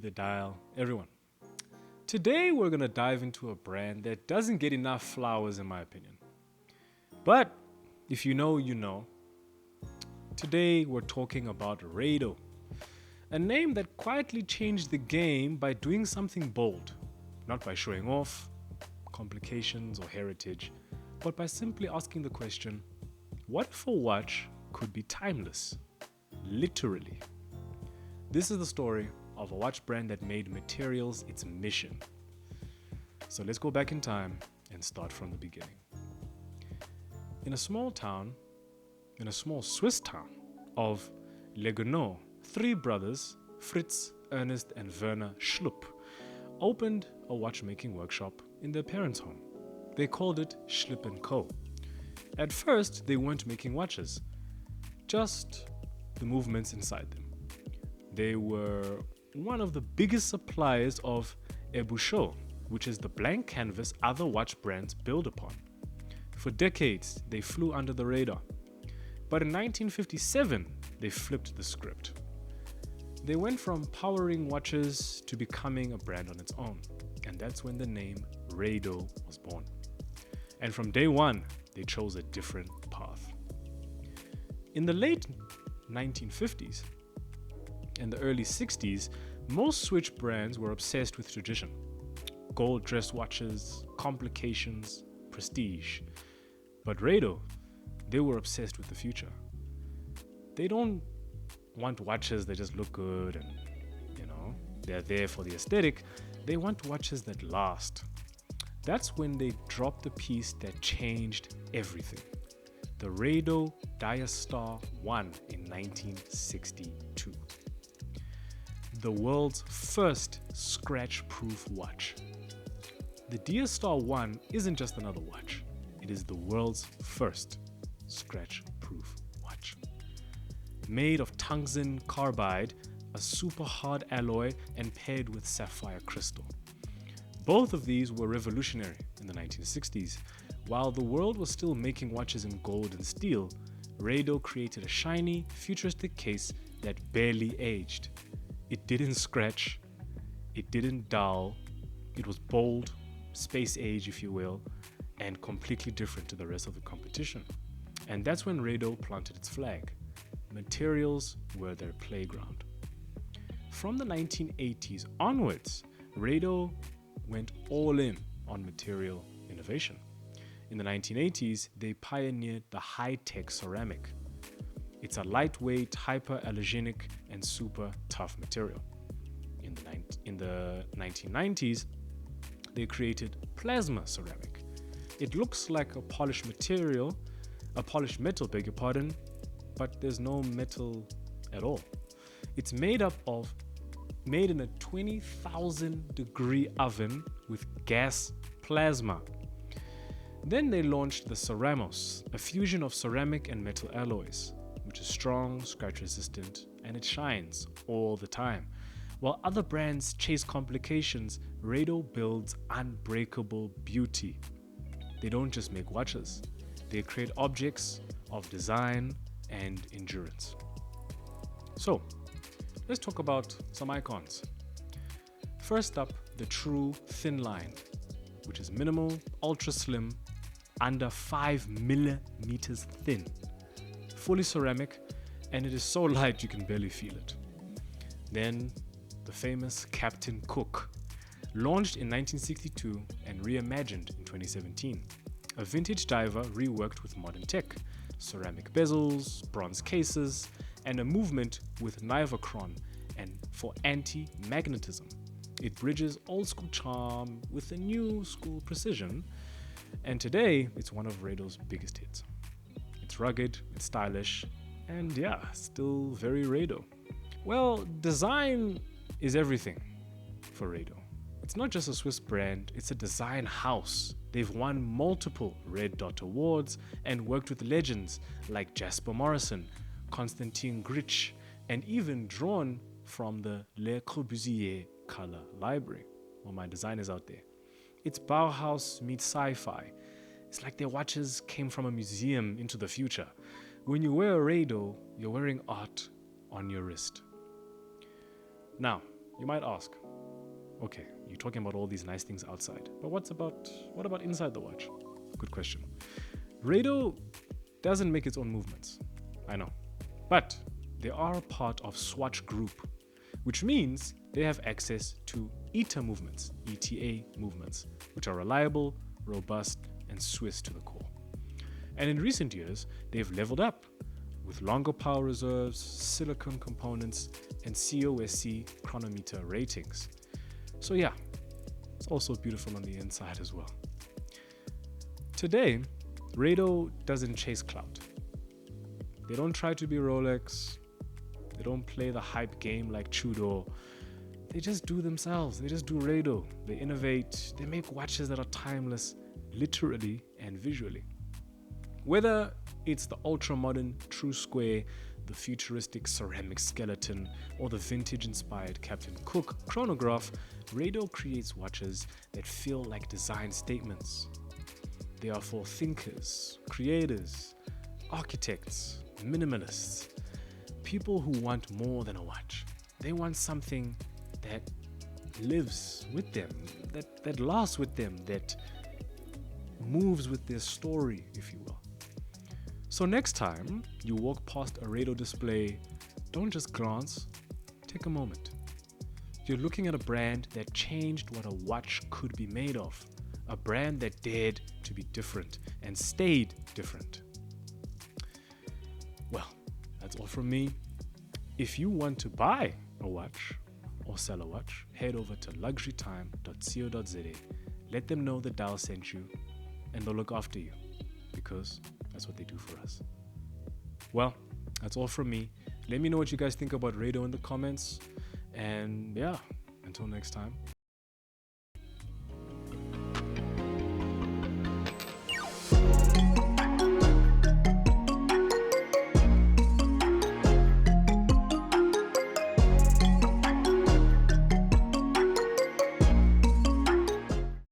the dial, everyone. Today we're going to dive into a brand that doesn't get enough flowers in my opinion. But if you know, you know. Today we're talking about RADO, a name that quietly changed the game by doing something bold, not by showing off, complications or heritage, but by simply asking the question, what if a watch could be timeless? Literally. This is the story of a watch brand that made materials its mission. So let's go back in time and start from the beginning. In a small Swiss town of Leguenau, three brothers, Fritz, Ernest, and Werner Schlupp, opened a watchmaking workshop in their parents' home. They called it Schlipp & Co. At first, they weren't making watches, just the movements inside them. They were one of the biggest suppliers of ébauchot, which is the blank canvas other watch brands build upon. For decades, they flew under the radar. But in 1957, they flipped the script. They went from powering watches to becoming a brand on its own, and that's when the name RADO was born. And from day one, they chose a different path. In the late 1950s and the early 60s, most Swiss brands were obsessed with tradition. Gold dress watches, complications, prestige. But RADO, they were obsessed with the future. They don't want watches that just look good and, they're there for the aesthetic. They want watches that last. That's when they dropped the piece that changed everything. The RADO Diastar 1 in 1962. The world's first scratch-proof watch. The Diastar 1 isn't just another watch. It is the world's first scratch-proof watch. Made of tungsten carbide, a super hard alloy, and paired with sapphire crystal. Both of these were revolutionary in the 1960s. While the world was still making watches in gold and steel, RADO created a shiny, futuristic case that barely aged. It didn't scratch, it didn't dull, it was bold, space age if you will, and completely different to the rest of the competition. And that's when RADO planted its flag. Materials were their playground. From the 1980s onwards, RADO went all in on material innovation. In the 1980s, they pioneered the high-tech ceramic. It's a lightweight, hyperallergenic, and super tough material. In the 1990s, they created plasma ceramic. It looks like a polished metal, beg your pardon, but there's no metal at all. It's made in a 20,000 degree oven with gas plasma. Then they launched the Ceramos, a fusion of ceramic and metal alloys, which is strong, scratch resistant, and it shines all the time. While other brands chase complications, RADO builds unbreakable beauty. They don't just make watches, they create objects of design and endurance. So, let's talk about some icons. First up, the true thin line, which is minimal, ultra slim, under 5 millimeters thin, fully ceramic, and it is so light you can barely feel it. Then, the famous Captain Cook, launched in 1962 and reimagined in 2017. A vintage diver reworked with modern tech, ceramic bezels, bronze cases, and a movement with Nivachron and for anti-magnetism. It bridges old school charm with a new school precision, and today it's one of RADO's biggest hits. It's rugged, it's stylish, and still very RADO. Well, design is everything for RADO. It's not just a Swiss brand, it's a design house. They've won multiple Red Dot Awards and worked with legends like Jasper Morrison, Constantin Grich, and even drawn from the Le Corbusier color library. Well, my designers out there. It's Bauhaus meets sci-fi. It's like their watches came from a museum into the future. When you wear a RADO, you're wearing art on your wrist. Now, you might ask, okay, you're talking about all these nice things outside, but what about inside the watch? Good question. RADO doesn't make its own movements, I know, but they are a part of Swatch Group, which means they have access to ETA movements, which are reliable, robust, and Swiss to the core. And in recent years, they've leveled up with longer power reserves, silicon components, and COSC chronometer ratings. So yeah, it's also beautiful on the inside as well. Today, RADO doesn't chase clout. They don't try to be Rolex. They don't play the hype game like Tudor. They just do themselves. They just do RADO. They innovate. They make watches that are timeless, literally and visually. Whether it's the ultra-modern True Square, the futuristic ceramic skeleton, or the vintage-inspired Captain Cook chronograph, RADO creates watches that feel like design statements. They are for thinkers, creators, architects, minimalists, people who want more than a watch. They want something that lives with them, that lasts with them, that moves with their story, if you will. So next time you walk past a RADO display, don't just glance, take a moment. You're looking at a brand that changed what a watch could be made of, a brand that dared to be different and stayed different. Well, that's all from me. If you want to buy a watch or sell a watch, head over to luxurytime.co.za. Let them know that Dial sent you, and they'll look after you, because that's what they do for us. Well, that's all from me. Let me know what you guys think about RADO in the comments. And yeah, until next time.